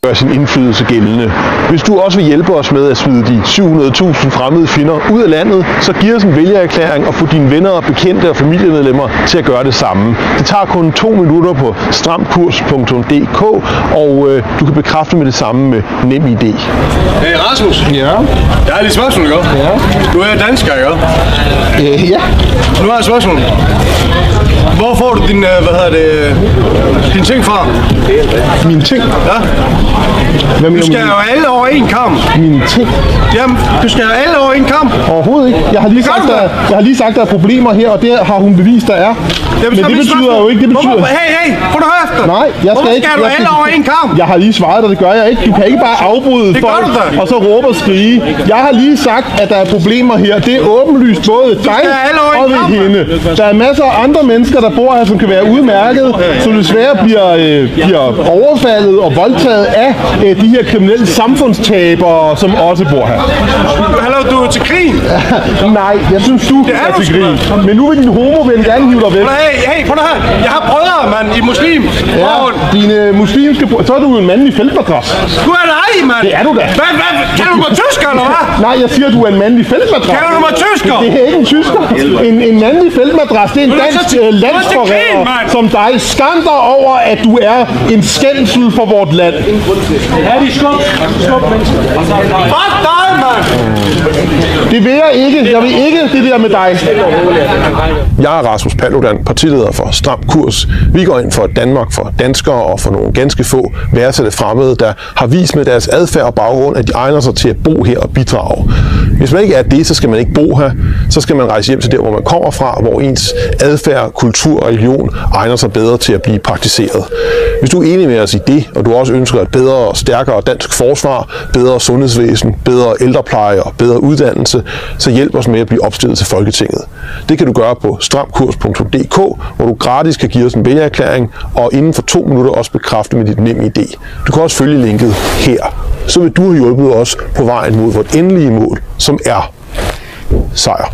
gøre sin indflydelse gældende. Hvis du også vil hjælpe os med at smide de 700.000 fremmede fjender ud af landet, så giv os en vælgererklæring og få dine venner og bekendte og familiemedlemmer til at gøre det samme. Det tager kun 2 minutter på stramkurs.dk, og du kan bekræfte med det samme med NemID. Hey Rasmus. Ja? Jeg har lige spørgsmål, ikke? Ja? Du er dansker, ikke? Ja. Nu har jeg et spørgsmål. Hvor får du din, din ting fra? Mine ting? Ja. Du skal jo alle over en kamp. Mine ting? Jamen, du skal jo alle over en kamp. Overhovedet ikke. Jeg har lige sagt, der er problemer her, og det har hun bevist, der er. Men det betyder jo ikke, Hey, prøv at høre efter. Nej, jeg skal ikke. Hvorfor skal du alle over en kamp? Jeg har lige svaret dig, det gør jeg ikke. Du kan ikke bare afbryde folk, og så råbe og skrige. Jeg har lige sagt, at der er problemer her. Det er åbenlyst både dig og ved hende. Der er masser af andre mennesker, der bor her, som kan være udmærket, som desværre bliver overfaldet og voldtaget af de her kriminelle samfundstabere, som også bor her. Hallo, du er til krigen? Nej, jeg synes du er til grin. Men nu vil din homoven gerne hive dig væk. Hey, prøv at høre. Jeg har brødre, mand, i muslim. Ja, dine muslimske brødre. Så er du jo en mandlig feltmadras. Du er nej, mand. Det er du da. Hvad? Kan du mig tysker, eller hvad? Nej, jeg siger, du er en mandlig feltmadras. Kan du mig tysker? Det er ikke en tysker. En mandlig feltmadras, det er en dansk landsforræder som dig. Skam dig over, at du er en skændsel for vort land. Ja, de skub mennesker. Fuck dig, mand! Det vil jeg ikke. Jeg vil ikke det der med dig. Jeg er Rasmus Paludan, partileder for Stram Kurs. Vi går ind for Danmark, for danskere og for nogle ganske få værdsatte fremmede, der har vist med deres adfærd og baggrund, at de egner sig til at bo her og bidrage. Hvis man ikke er det, så skal man ikke bo her. Så skal man rejse hjem til der, hvor man kommer fra, hvor ens adfærd, kultur og religion egner sig bedre til at blive praktiseret. Hvis du er enig med os i det, og du også ønsker et bedre og stærkere dansk forsvar, bedre sundhedsvæsen, bedre ældrepleje og bedre uddannelse, så hjælp os med at blive opstillet til Folketinget. Det kan du gøre på stramkurs.dk, hvor du gratis kan give os en vælgererklæring, og inden for 2 minutter også bekræfte med dit NemID. Du kan også følge linket her. Så vil du have hjulpet os på vejen mod vort endelige mål, som er sejr.